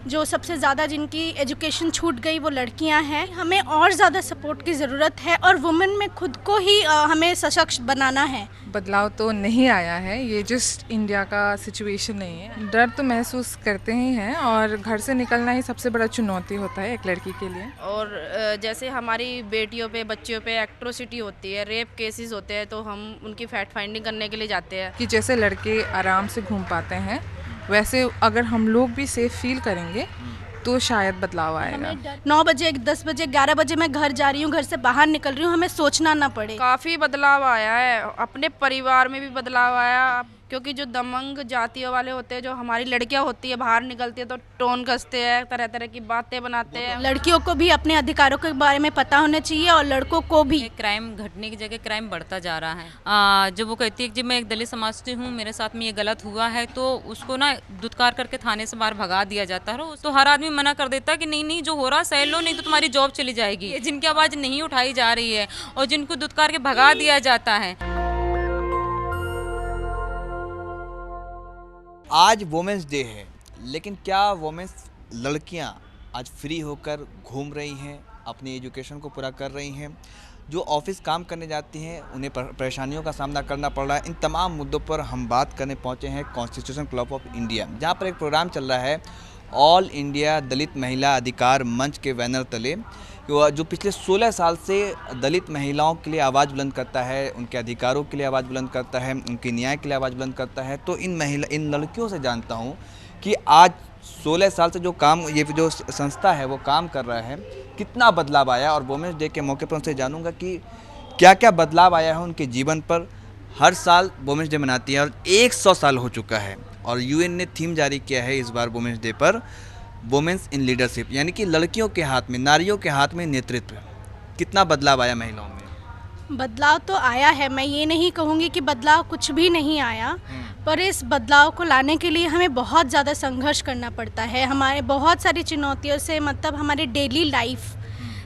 जो सबसे ज़्यादा जिनकी एजुकेशन छूट गई वो लड़कियां हैं। हमें और ज़्यादा सपोर्ट की ज़रूरत है और वुमेन में खुद को ही हमें सशक्त बनाना है। बदलाव तो नहीं आया है, ये जस्ट इंडिया का सिचुएशन नहीं है। डर तो महसूस करते ही हैं और घर से निकलना ही सबसे बड़ा चुनौती होता है एक लड़की के लिए। और जैसे हमारी बेटियों पे बच्चियों पे एक्ट्रोसिटी होती है, रेप केसेस होते हैं, तो हम उनकी फैक्ट फाइंडिंग करने के लिए जाते हैं। कि जैसे लड़के आराम से घूम पाते हैं वैसे अगर हम लोग भी सेफ फील करेंगे तो शायद बदलाव आएगा। 9 बजे 10 बजे 11 बजे मैं घर जा रही हूँ, घर से बाहर निकल रही हूँ, हमें सोचना ना पड़े। काफ़ी बदलाव आया है, अपने परिवार में भी बदलाव आया, क्योंकि जो दमंग जातियों वाले होते हैं, जो हमारी लड़कियां होती है बाहर निकलती है तो टोन कसते हैं, तरह तरह की बातें बनाते हैं। लड़कियों को भी अपने अधिकारों के बारे में पता होना चाहिए और लड़कों को भी। क्राइम घटने की जगह क्राइम बढ़ता जा रहा है। जब वो कहती है कि मैं एक दलित समाज से हूँ, मेरे साथ में ये गलत हुआ है, तो उसको ना दुत्कार करके थाने से बाहर भगा दिया जाता है। तो हर आदमी मना कर देता है कि नहीं नहीं, जो हो रहा सह लो, नहीं तो तुम्हारी जॉब चली जाएगी। जिनकी आवाज़ नहीं उठाई जा रही है और जिनको दुत्कार के भगा दिया जाता है। आज वोमेंस डे है, लेकिन क्या वोमेंस लड़कियां आज फ्री होकर घूम रही हैं, अपनी एजुकेशन को पूरा कर रही हैं? जो ऑफिस काम करने जाती हैं उन्हें परेशानियों का सामना करना पड़ रहा है। इन तमाम मुद्दों पर हम बात करने पहुंचे हैं कॉन्स्टिट्यूशन क्लब ऑफ इंडिया, जहां पर एक प्रोग्राम चल रहा है ऑल इंडिया दलित महिला अधिकार मंच के बैनर तले, जो पिछले 16 साल से दलित महिलाओं के लिए आवाज़ बुलंद करता है, उनके अधिकारों के लिए आवाज़ बुलंद करता है, उनके न्याय के लिए आवाज़ बुलंद करता है। तो इन लड़कियों से जानता हूँ कि आज 16 साल से जो काम ये जो संस्था है वो काम कर रहा है, कितना बदलाव आया। और वुमेन्स डे के मौके पर उनसे जानूंगा कि क्या क्या बदलाव आया है उनके जीवन पर। हर साल वुमेन्स डे मनाती है और 100 साल हो चुका है और यूएन ने थीम जारी किया है इस बार वुमेन्स डे पर, वुमेन्स इन लीडरशिप, यानी कि लड़कियों के हाथ में, नारियों के हाथ में नेतृत्व। कितना बदलाव आया महिलाओं में? बदलाव तो आया है, मैं ये नहीं कहूँगी कि बदलाव कुछ भी नहीं आया, पर इस बदलाव को लाने के लिए हमें बहुत ज़्यादा संघर्ष करना पड़ता है। हमारे बहुत सारी चुनौतियों से, मतलब हमारे डेली लाइफ,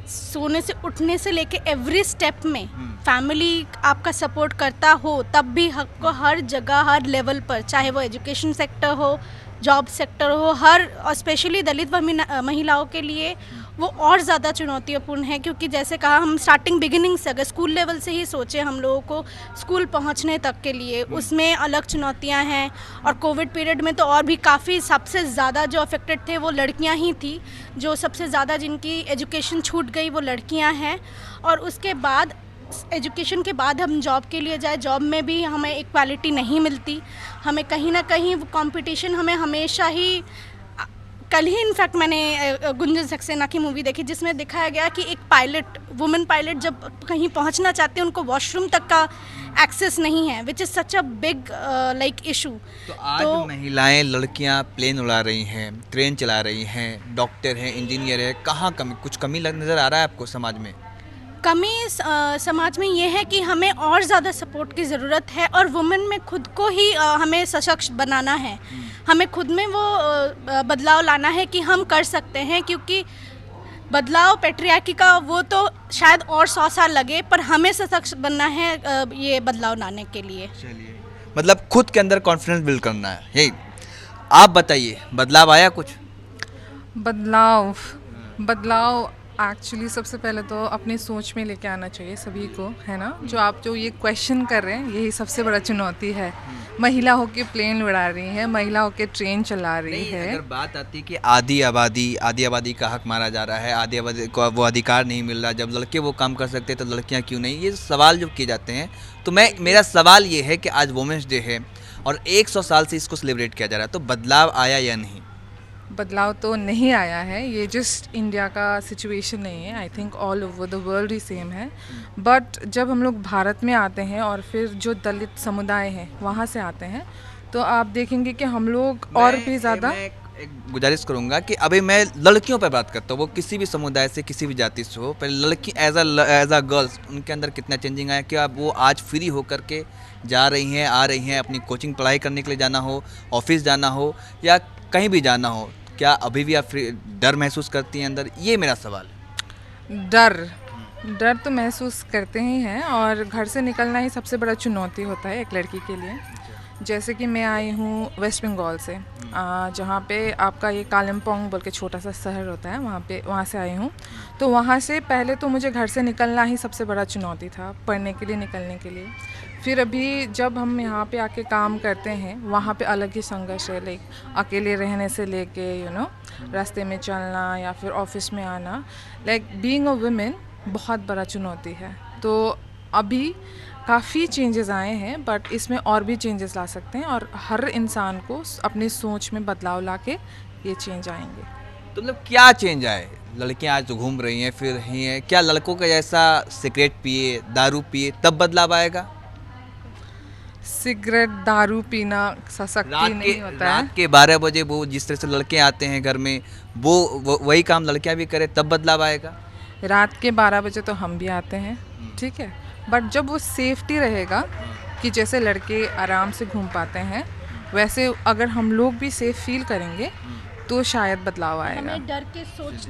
सोने से उठने से लेके एवरी स्टेप में फैमिली आपका सपोर्ट करता हो, तब भी आपको हर जगह हर लेवल पर, चाहे वो एजुकेशन सेक्टर हो, जॉब सेक्टर हो, हर, और स्पेशली दलित महिलाओं के लिए वो और ज़्यादा चुनौतीपूर्ण है। क्योंकि जैसे कहा, हम स्टार्टिंग बिगिनिंग से, अगर स्कूल लेवल से ही सोचें, हम लोगों को स्कूल पहुंचने तक के लिए उसमें अलग चुनौतियां हैं। और कोविड पीरियड में तो और भी काफ़ी, सबसे ज़्यादा जो अफेक्टेड थे वो लड़कियां ही थी, जो सबसे ज़्यादा जिनकी एजुकेशन छूट गई वो लड़कियां हैं। और उसके बाद एजुकेशन के बाद हम जॉब के लिए जाए, जॉब में भी हमें इक्वालिटी नहीं मिलती, हमें कहीं ना कहीं कंपटीशन हमें हमेशा ही। कल ही इनफैक्ट मैंने गुंजन सक्सेना की मूवी देखी, जिसमें दिखाया गया कि एक पायलट, वुमेन पायलट जब कहीं पहुंचना चाहती है, उनको वॉशरूम तक का एक्सेस नहीं है, which is such a big like issue. तो आज महिलाएं, लड़कियां प्लेन उड़ा रही हैं, ट्रेन चला रही हैं, डॉक्टर हैं, इंजीनियर है, कहाँ कमी, कुछ कमी नज़र आ रहा है आपको समाज में? कमी समाज में ये है कि हमें और ज़्यादा सपोर्ट की ज़रूरत है और वुमेन में खुद को ही हमें सशक्त बनाना है। हमें खुद में वो बदलाव लाना है कि हम कर सकते हैं, क्योंकि बदलाव पैट्रियार्की का वो तो शायद और 100 साल लगे, पर हमें सशक्त बनना है ये बदलाव लाने के लिए। चलिए, मतलब खुद के अंदर कॉन्फिडेंस बिल्ड करना है, यही। आप बताइए, बदलाव आया कुछ? बदलाव एक्चुअली सबसे पहले तो अपनी सोच में लेके आना चाहिए सभी को, है ना। जो आप जो ये क्वेश्चन कर रहे हैं, यही सबसे बड़ा चुनौती है। महिला होके प्लेन उड़ा रही है, महिला होके ट्रेन चला रही है। अगर बात आती है कि आधी आबादी का हक मारा जा रहा है, आधी आबादी को वो अधिकार नहीं मिल रहा, जब लड़के वो काम कर सकते हैं तो लड़कियां क्यों नहीं, ये सवाल जो किए जाते हैं, तो मेरा सवाल ये है कि आज वुमेन्स डे है और 100 साल से इसको सेलिब्रेट किया जा रहा है, तो बदलाव आया या नहीं? बदलाव तो नहीं आया है, ये जस्ट इंडिया का सिचुएशन नहीं है, I think all over the world he same है। बट जब हम लोग भारत में आते हैं और फिर जो दलित समुदाय हैं वहाँ से आते हैं, तो आप देखेंगे कि हम लोग और भी ज़्यादा। एक गुजारिश करूँगा कि अभी मैं लड़कियों पर बात करता हूँ, वो किसी भी समुदाय से, किसी भी जाति से हो, पर लड़की एज अ गर्ल्स, उनके अंदर कितना चेंजिंग आया? क्या वो आज फ्री होकर के जा रही हैं, आ रही हैं, अपनी कोचिंग पढ़ाई करने के लिए जाना हो, ऑफिस जाना हो या कहीं भी जाना हो, क्या अभी भी आप डर महसूस करती हैं अंदर? ये मेरा सवाल है। डर तो महसूस करते ही हैं और घर से निकलना ही सबसे बड़ा चुनौती होता है एक लड़की के लिए। जैसे कि मैं आई हूँ वेस्ट बंगाल से, जहाँ पे आपका ये कालिम्पोंग बोल के छोटा सा शहर होता है, वहाँ से आई हूँ। तो वहाँ से पहले तो मुझे घर से निकलना ही सबसे बड़ा चुनौती था, पढ़ने के लिए, निकलने के लिए। फिर अभी जब हम यहाँ पे आके काम करते हैं, वहाँ पे अलग ही संघर्ष है, लाइक अकेले रहने से लेके रास्ते में चलना या फिर ऑफिस में आना, लाइक बीइंग अ वुमेन बहुत बड़ा चुनौती है। तो अभी काफ़ी चेंजेस आए हैं, बट इसमें और भी चेंजेस ला सकते हैं और हर इंसान को अपनी सोच में बदलाव ला के ये चेंज आएंगे। तो मतलब क्या चेंज आए? लड़कियां आज जो घूम रही हैं, फिर रही हैं, क्या लड़कों का जैसा सिगरेट पिए, दारू पिए तब बदलाव आएगा? सिगरेट दारू पीना सशक्ति नहीं होता है। रात के 12 बजे वो जिस तरह से लड़के आते हैं घर में, वो वही काम लड़कियां भी करें तब बदलाव आएगा? रात के 12 बजे तो हम भी आते हैं, ठीक है, बट जब वो सेफ्टी रहेगा कि जैसे लड़के आराम से घूम पाते हैं, वैसे अगर हम लोग भी सेफ फील करेंगे तो शायद बदलाव आएगा। हमें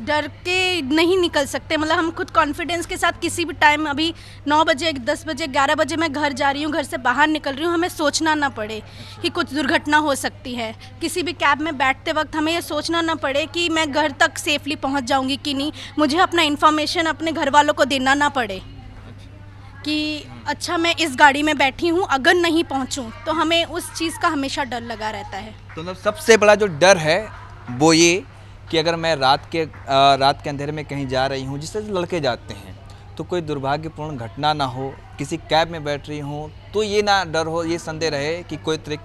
डर के नहीं निकल सकते, मतलब हम खुद कॉन्फिडेंस के साथ किसी भी टाइम, अभी 9 बजे 10 बजे 11 बजे मैं घर जा रही हूँ, घर से बाहर निकल रही हूँ, हमें सोचना ना पड़े कि कुछ दुर्घटना हो सकती है। किसी भी कैब में बैठते वक्त हमें ये सोचना ना पड़े कि मैं घर तक सेफली पहुँच जाऊँगी कि नहीं, मुझे अपना इन्फॉर्मेशन अपने घर वालों को देना ना पड़े कि अच्छा मैं इस गाड़ी में बैठी हूँ, अगर नहीं पहुँचूँ तो हमें उस चीज़ का हमेशा डर लगा रहता है। तो मतलब सबसे बड़ा जो डर है वो ये कि अगर मैं रात के अंधेरे में कहीं जा रही हूँ, जिससे लड़के जाते हैं, तो कोई दुर्भाग्यपूर्ण घटना ना हो, किसी कैब में बैठ रही हूँ तो ये ना डर हो, ये संदेह रहे कि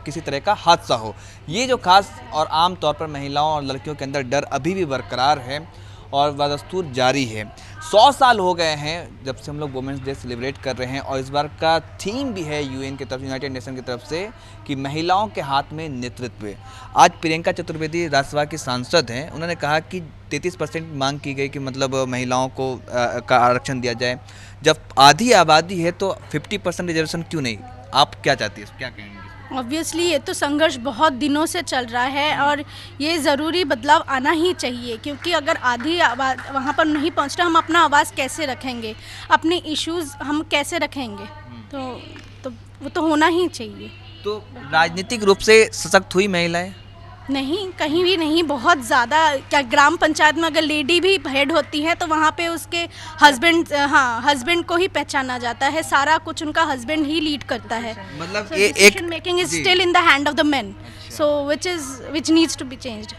किसी तरह का हादसा हो। ये जो खास और आम तौर पर महिलाओं और लड़कियों के अंदर डर अभी भी बरकरार है और बदस्तूर जारी है। 100 साल हो गए हैं जब से हम लोग वुमेंस डे सेलिब्रेट कर रहे हैं, और इस बार का थीम भी है यूएन की तरफ, यूनाइटेड नेशन की तरफ से, कि महिलाओं के हाथ में नेतृत्व। आज प्रियंका चतुर्वेदी राज्यसभा की सांसद हैं, उन्होंने कहा कि 33% मांग की गई कि मतलब महिलाओं को का आरक्षण दिया जाए। जब आधी आबादी है तो 50% रिजर्वेशन क्यों नहीं? आप क्या चाहती है, क्या कहेंगे? ऑब्वियसली ये तो संघर्ष बहुत दिनों से चल रहा है और ये ज़रूरी बदलाव आना ही चाहिए, क्योंकि अगर आधी आवाज़ वहाँ पर नहीं पहुँच रहा, हम अपना आवाज़ कैसे रखेंगे, अपने इश्यूज़ हम कैसे रखेंगे? तो वो तो होना ही चाहिए। तो राजनीतिक रूप से सशक्त हुई महिलाएं? नहीं, कहीं भी नहीं। बहुत ज़्यादा, क्या ग्राम पंचायत में अगर लेडी भी हेड होती है तो वहाँ पे उसके हस्बैंड को ही पहचाना जाता है, सारा कुछ उनका हस्बैंड ही लीड करता है। मतलब so decision making is still in the hand of the men, so which needs to be changed।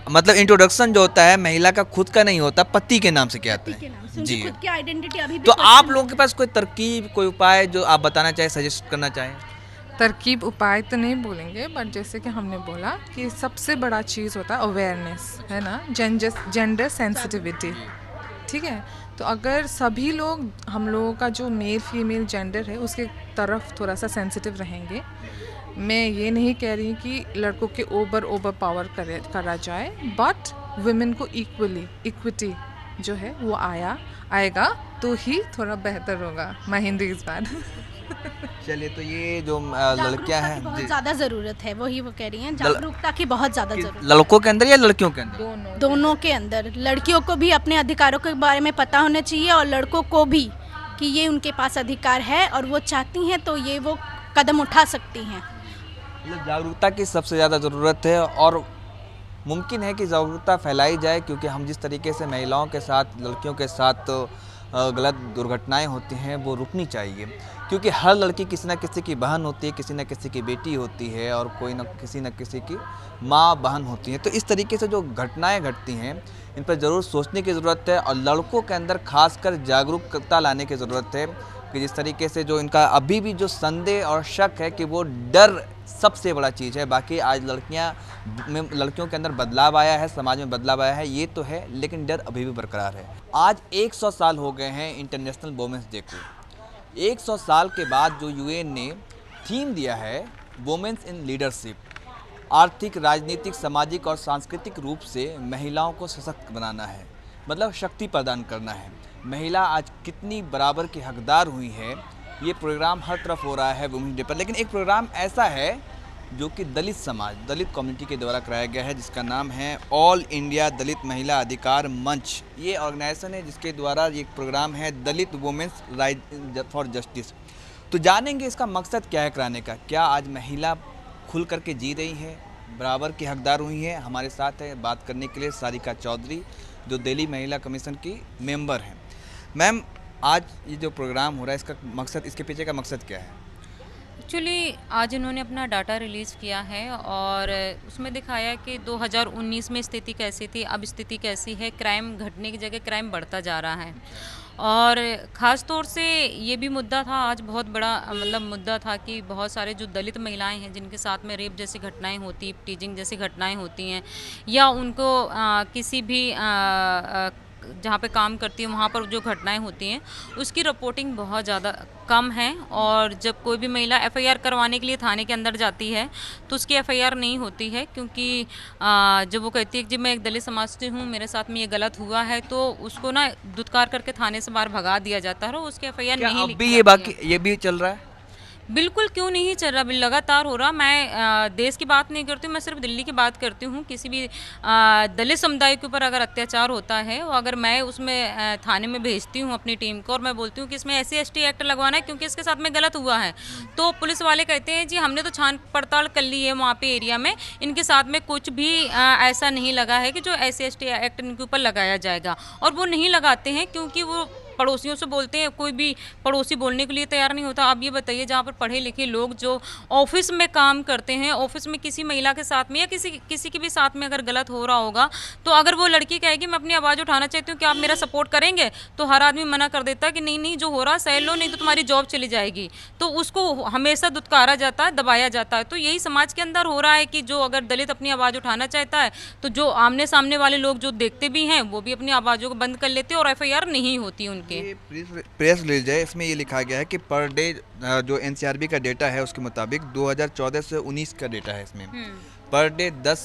मतलब इंट्रोडक्शन जो होता है महिला का खुद का नहीं होता, पति के नाम से क्या आता है जी। खुद की आइडेंटिटी अभी भी तो आप लोगों के पास कोई तरकीब, कोई उपाय जो आप बताना चाहें, सजेस्ट करना चाहें? तरकीब उपाय तो नहीं बोलेंगे, बट जैसे कि हमने बोला कि सबसे बड़ा चीज़ होता है अवेयरनेस, है ना, जेंडर सेंसिटिविटी, ठीक है। तो अगर सभी लोग, हम लोगों का जो मेल फीमेल जेंडर है उसके तरफ थोड़ा सा सेंसिटिव रहेंगे, मैं ये नहीं कह रही कि लड़कों के ओवर पावर करा जाए, बट वुमेन को इक्विटी जो है वो आएगा तो ही थोड़ा बेहतर होगा। मैं हिंदी इस बार चलिए, तो ये जो लड़कियां हैं, बहुत ज़्यादा ज़रूरत है, वही वो कह रही हैं, जागरूकता की बहुत ज़्यादा ज़रूरत। लड़कों के अंदर या लड़कियों के अंदर? दोनों के अंदर। लड़कियों को भी अपने अधिकारों के बारे में पता होना चाहिए और लड़कों को भी कि ये उनके पास अधिकार है और वो चाहती हैं तो ये वो कदम उठा सकती हैं। जागरूकता की सबसे ज़्यादा ज़रूरत है और मुमकिन है कि जागरूकता फैलाई जाए, क्योंकि हम जिस तरीके से महिलाओं के साथ, लड़कियों के साथ गलत दुर्घटनाएं होती हैं वो रुकनी चाहिए, क्योंकि हर लड़की किसी न किसी की बहन होती है, किसी न किसी की बेटी होती है और कोई न किसी की माँ बहन होती है। तो इस तरीके से जो घटनाएं घटती हैं इन पर ज़रूर सोचने की ज़रूरत है और लड़कों के अंदर खासकर जागरूकता लाने की ज़रूरत है कि जिस तरीके से जो इनका अभी भी जो संदेह और शक है कि वो डर सबसे बड़ा चीज़ है। बाकी आज लड़कियों के अंदर बदलाव आया है, समाज में बदलाव आया है, ये तो है, लेकिन डर अभी भी बरकरार है। आज 100 साल हो गए हैं इंटरनेशनल वुमेन्स डे को। 100 साल के बाद जो यूएन ने थीम दिया है वुमेन्स इन लीडरशिप, आर्थिक, राजनीतिक, सामाजिक और सांस्कृतिक रूप से महिलाओं को सशक्त बनाना है, मतलब शक्ति प्रदान करना है। महिला आज कितनी बराबर की हकदार हुई है, ये प्रोग्राम हर तरफ हो रहा है वुमेन्स डे पर। लेकिन एक प्रोग्राम ऐसा है जो कि दलित समाज, दलित कम्युनिटी के द्वारा कराया गया है, जिसका नाम है ऑल इंडिया दलित महिला अधिकार मंच। ये ऑर्गेनाइजेशन है जिसके द्वारा ये प्रोग्राम है दलित वुमेन्स राइट फॉर जस्टिस। तो जानेंगे इसका मकसद क्या है कराने का। क्या आज महिला खुल करके जी रही हैं, बराबर की हकदार हुई हैं। हमारे साथ है बात करने के लिए सारिका चौधरी, जो दिल्ली महिला कमीशन की मेंबर हैं। मैम, आज ये जो प्रोग्राम हो रहा है, इसका मकसद, इसके पीछे का मकसद क्या है? एक्चुअली आज इन्होंने अपना डाटा रिलीज़ किया है और उसमें दिखाया कि 2019 में स्थिति कैसी थी, अब स्थिति कैसी है। क्राइम घटने की जगह क्राइम बढ़ता जा रहा है और ख़ास तौर से ये भी मुद्दा था, आज बहुत बड़ा मतलब मुद्दा था कि बहुत सारे जो दलित महिलाएं हैं जिनके साथ में रेप जैसी घटनाएं होती, टीजिंग जैसी घटनाएं होती हैं, या उनको किसी भी जहाँ पे काम करती है वहाँ पर जो घटनाएं होती हैं उसकी रिपोर्टिंग बहुत ज़्यादा कम है। और जब कोई भी महिला एफआईआर करवाने के लिए थाने के अंदर जाती है तो उसकी एफआईआर नहीं होती है, क्योंकि जब वो कहती है कि जब मैं एक दलित समाज से हूँ, मेरे साथ में ये गलत हुआ है, तो उसको ना दुत्कार करके थाने से बाहर भगा दिया जाता है और उसकी एफआईआर नहीं अब लिखी भी जाती है। ये भी चल रहा है? बिल्कुल, क्यों नहीं चल रहा, लगातार हो रहा। मैं देश की बात नहीं करती हूँ, मैं सिर्फ दिल्ली की बात करती हूँ। किसी भी दलित समुदाय के ऊपर अगर अत्याचार होता है और अगर मैं उसमें थाने में भेजती हूँ अपनी टीम को और मैं बोलती हूँ कि इसमें SC ST एक्ट लगवाना है क्योंकि इसके साथ में गलत हुआ है, तो पुलिस वाले कहते हैं जी हमने तो छान पड़ताल कर ली है वहाँ पे एरिया में, इनके साथ में कुछ भी ऐसा नहीं लगा है कि जो SC ST एक्ट इनके ऊपर लगाया जाएगा। और वो नहीं लगाते हैं क्योंकि वो पड़ोसियों से बोलते हैं, कोई भी पड़ोसी बोलने के लिए तैयार नहीं होता। आप ये बताइए, जहाँ पर पढ़े लिखे लोग जो ऑफिस में काम करते हैं, ऑफिस में किसी महिला के साथ में या किसी के भी साथ में अगर गलत हो रहा होगा, तो अगर वो लड़की कहेगी मैं अपनी आवाज़ उठाना चाहती हूँ, क्या आप मेरा सपोर्ट करेंगे, तो हर आदमी मना कर देता है कि नहीं नहीं, जो हो रहा है सह लो, नहीं तो तुम्हारी जॉब चली जाएगी। तो उसको हमेशा दुत्कारा जाता है, दबाया जाता है। तो यही समाज के अंदर हो रहा है कि जो अगर दलित अपनी आवाज़ उठाना चाहता है तो जो आमने सामने वाले लोग जो देखते भी हैं वो भी अपनी आवाज़ों को बंद कर लेते हैं और एफआईआर नहीं होती उनकी। ये प्रेस रिलीज है, इसमें ये लिखा गया है कि पर डे जो एनसीआरबी का डेटा है उसके मुताबिक 2014 से 19 का डेटा है, इसमें पर डे 10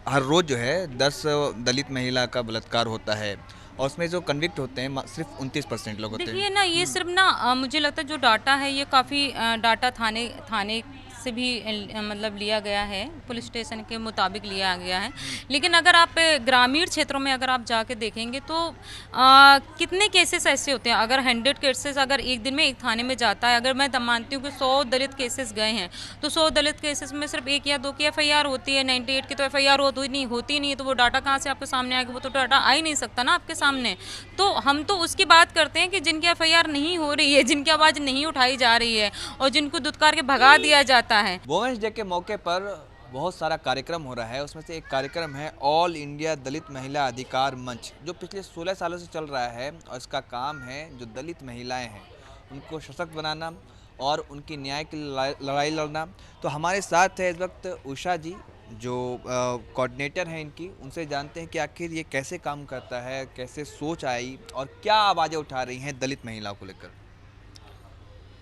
हर रोज जो है 10 दलित महिला का बलात्कार होता है और उसमें जो कन्विक्ट होते हैं सिर्फ 29% लोग होते हैं। देखिए ना, ये सिर्फ ना मुझे लगता है जो डाटा है ये काफ़ी डाटा थाने से भी मतलब लिया गया है, पुलिस स्टेशन के मुताबिक लिया गया है। लेकिन अगर आप ग्रामीण क्षेत्रों में अगर आप जाके देखेंगे तो कितने केसेस ऐसे होते हैं, अगर 100 केसेस अगर एक दिन में एक थाने में जाता है, अगर मैं मानती हूँ कि 100 दलित केसेस गए हैं तो 100 दलित केसेस में सिर्फ 1 या 2 की एफआईआर होती है, 98 की तो एफआईआर होती नहीं है, तो वो डाटा कहाँ से आपके सामने आएगा, वो तो डाटा आ ही नहीं सकता ना आपके सामने। तो हम तो उसकी बात करते हैं कि जिनकी एफआईआर नहीं हो रही है, जिनकी आवाज़ नहीं उठाई जा रही है और जिनको दुत्कार के भगा दिया जाता है। वुमेन्स डे के मौके पर बहुत सारा कार्यक्रम हो रहा है, उसमें से एक कार्यक्रम है ऑल इंडिया दलित महिला अधिकार मंच, जो पिछले 16 सालों से चल रहा है और इसका काम है जो दलित महिलाएं हैं उनको सशक्त बनाना और उनकी न्याय की लड़ाई लड़ना। तो हमारे साथ है इस वक्त उषा जी, जो कोऑर्डिनेटर हैं इनकी, उनसे जानते हैं कि आखिर ये कैसे काम करता है, कैसे सोच आई और क्या आवाज़ें उठा रही हैं दलित महिलाओं को लेकर।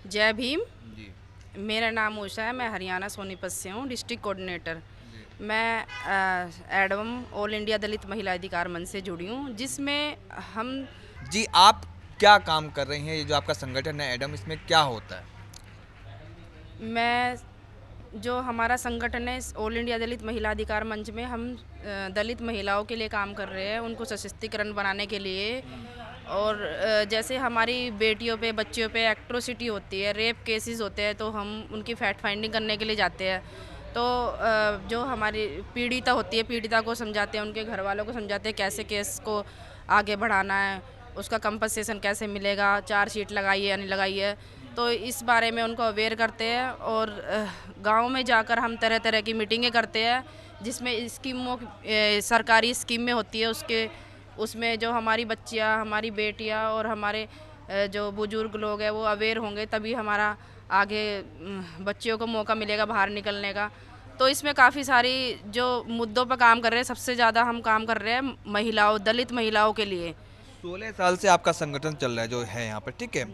जय भीम जी। मेरा नाम उषा है, मैं हरियाणा सोनीपत से हूँ, डिस्ट्रिक्ट कोऑर्डिनेटर। मैं एडम ऑल इंडिया दलित महिला अधिकार मंच से जुड़ी हूँ, जिसमें हम जी, आप क्या काम कर रही हैं? ये जो आपका संगठन है एडम, इसमें क्या होता है? मैं जो हमारा संगठन है ऑल इंडिया दलित महिला अधिकार मंच में हम दलित महिलाओं के लिए काम कर रहे हैं, उनको सशक्तिकरण बनाने के लिए। और जैसे हमारी बेटियों पे, बच्चियों पे एट्रोसिटी होती है, रेप केसेस होते हैं, तो हम उनकी फैक्ट फाइंडिंग करने के लिए जाते हैं। तो जो हमारी पीड़िता होती है, पीड़िता को समझाते हैं, उनके घर वालों को समझाते हैं कैसे केस को आगे बढ़ाना है, उसका कंपनसेशन कैसे मिलेगा, चार्जशीट लगाई है या नहीं लगाई है, तो इस बारे में उनको अवेयर करते हैं। और गाँव में जाकर हम तरह तरह की मीटिंगें करते हैं, जिसमें स्कीमों सरकारी स्कीम में होती है, उसमें जो हमारी बच्चियाँ, हमारी बेटियाँ और हमारे जो बुजुर्ग लोग हैं वो अवेयर होंगे, तभी हमारा आगे बच्चियों को मौका मिलेगा बाहर निकलने का। तो इसमें काफ़ी सारी जो मुद्दों पर काम कर रहे हैं, सबसे ज़्यादा हम काम कर रहे हैं महिलाओं, दलित महिलाओं के लिए। 16 साल से आपका संगठन चल रहा है जो है यहाँ पर, ठीक है?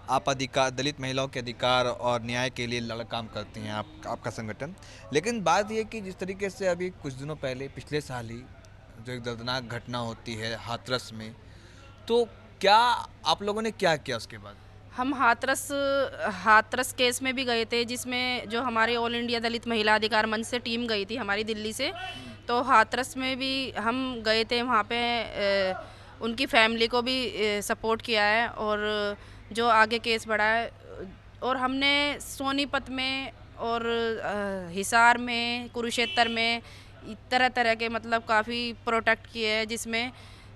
आप अधिकार, दलित महिलाओं के अधिकार और न्याय के लिए काम करती हैं आपका संगठन। लेकिन बात ये कि जिस तरीके से अभी कुछ दिनों पहले, पिछले साल ही जो एक दर्दनाक घटना होती है हाथरस में, तो क्या आप लोगों ने क्या किया उसके बाद? हम हाथरस केस में भी गए थे, जिसमें जो हमारे ऑल इंडिया दलित महिला अधिकार मंच से टीम गई थी हमारी दिल्ली से, तो हाथरस में भी हम गए थे। वहाँ पे उनकी फैमिली को भी सपोर्ट किया है और जो आगे केस बढ़ा है। और हमने सोनीपत में और हिसार में, कुरुक्षेत्र में तरह तरह के मतलब काफ़ी प्रोटेक्ट किए हैं, जिसमें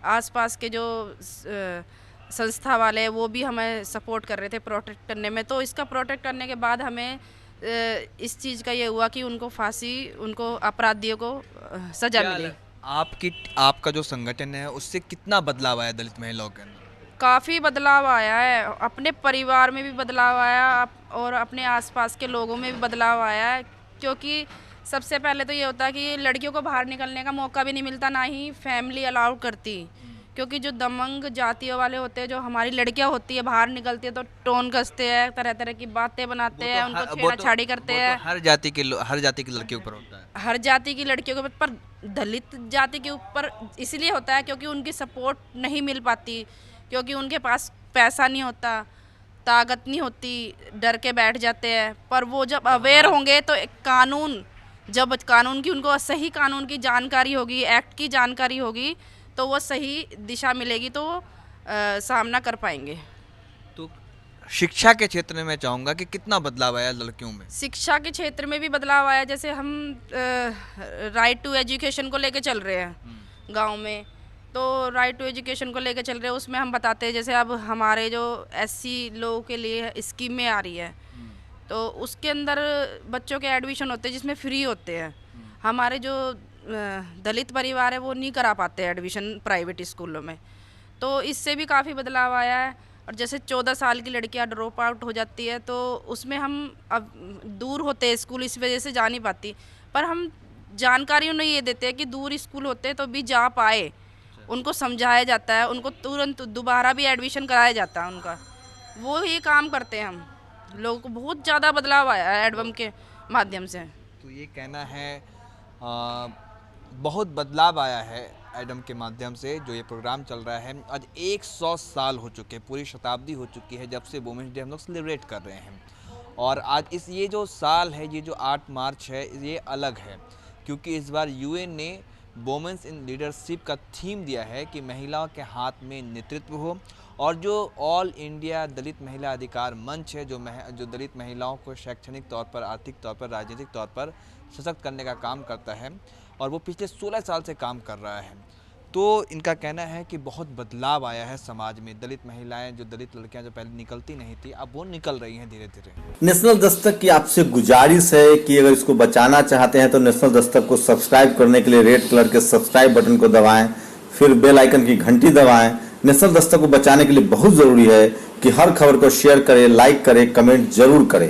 आसपास के जो संस्था वाले हैं वो भी हमें सपोर्ट कर रहे थे प्रोटेक्ट करने में। तो इसका प्रोटेक्ट करने के बाद हमें इस चीज़ का ये हुआ कि उनको फांसी, उनको अपराधियों को सज़ा मिली। आपका जो संगठन है उससे कितना बदलाव आया दलित महिलाओं के अंदर? काफ़ी बदलाव आया है, अपने परिवार में भी बदलाव आया और अपने आसपास के लोगों में भी बदलाव आया है। क्योंकि सबसे पहले तो ये होता है कि लड़कियों को बाहर निकलने का मौका भी नहीं मिलता, ना ही फैमिली अलाउड करती। क्योंकि जो दमंग जातियों वाले होते हैं, जो हमारी लड़कियां होती है बाहर निकलती है तो टोन कसते हैं, तरह तरह की बातें बनाते हैं, उनको छेड़ाछाड़ी करते हैं। हर जाति की लड़कियों पर होता है। हर जाति की लड़कियों के पर दलित जाति के ऊपर इसलिए होता है क्योंकि उनकी सपोर्ट नहीं मिल पाती, क्योंकि उनके पास पैसा नहीं होता, ताकत नहीं होती, डर के बैठ जाते हैं। पर वो जब अवेयर होंगे तो एक कानून, जब कानून की उनको सही कानून की जानकारी होगी, एक्ट की जानकारी होगी, तो वो सही दिशा मिलेगी, तो वो सामना कर पाएंगे। तो शिक्षा के क्षेत्र में मैं चाहूँगा कि कितना बदलाव आया लड़कियों में? शिक्षा के क्षेत्र में भी बदलाव आया। जैसे हम राइट टू एजुकेशन को लेके चल रहे हैं गांव में, तो राइट टू एजुकेशन को लेके चल रहे हैं, उसमें हम बताते हैं जैसे अब हमारे जो SC लोगों के लिए स्कीमें आ रही है, तो उसके अंदर बच्चों के एडमिशन होते हैं जिसमें फ्री होते हैं। हमारे जो दलित परिवार है वो नहीं करा पाते एडमिशन प्राइवेट स्कूलों में, तो इससे भी काफ़ी बदलाव आया है। और जैसे 14 साल की लड़कियां ड्रॉप आउट हो जाती है तो उसमें हम अब दूर होते हैं स्कूल, इस वजह से जा नहीं पाती, पर हम जानकारी उन्हें ये देते हैं कि दूर स्कूल होते तो भी जा पाए, उनको समझाया जाता है, उनको तुरंत दोबारा भी एडमिशन कराया जाता है उनका, वो ये काम करते हैं हम। लोगों को बहुत ज़्यादा बदलाव आया है एडवम के माध्यम से। तो ये कहना है बहुत बदलाव आया है एडम के माध्यम से जो ये प्रोग्राम चल रहा है। आज 100 साल हो चुके, पूरी शताब्दी हो चुकी है जब से वुमेन्स डे हम लोग सेलिब्रेट कर रहे हैं। और आज ये जो साल है, ये जो 8 मार्च है, ये अलग है क्योंकि इस बार UN ने वुमेन्स इन लीडरशिप का थीम दिया है कि महिलाओं के हाथ में नेतृत्व हो। और जो ऑल इंडिया दलित महिला अधिकार मंच है जो दलित महिलाओं को शैक्षणिक तौर पर, आर्थिक तौर पर, राजनीतिक तौर पर सशक्त करने का काम करता है और वो पिछले 16 साल से काम कर रहा है। तो इनका कहना है कि बहुत बदलाव आया है समाज में। दलित महिलाएं, जो दलित लड़कियां जो पहले निकलती नहीं थी, अब वो निकल रही हैं धीरे धीरे। नेशनल दस्तक की आपसे गुजारिश है कि अगर इसको बचाना चाहते हैं तो नेशनल दस्तक को सब्सक्राइब करने के लिए रेड कलर के सब्सक्राइब बटन को दबाएं, फिर बेल आइकन की घंटी दबाएं। नेशनल दस्तक को बचाने के लिए बहुत जरूरी है कि हर खबर को शेयर करें, लाइक करें, कमेंट जरूर करें।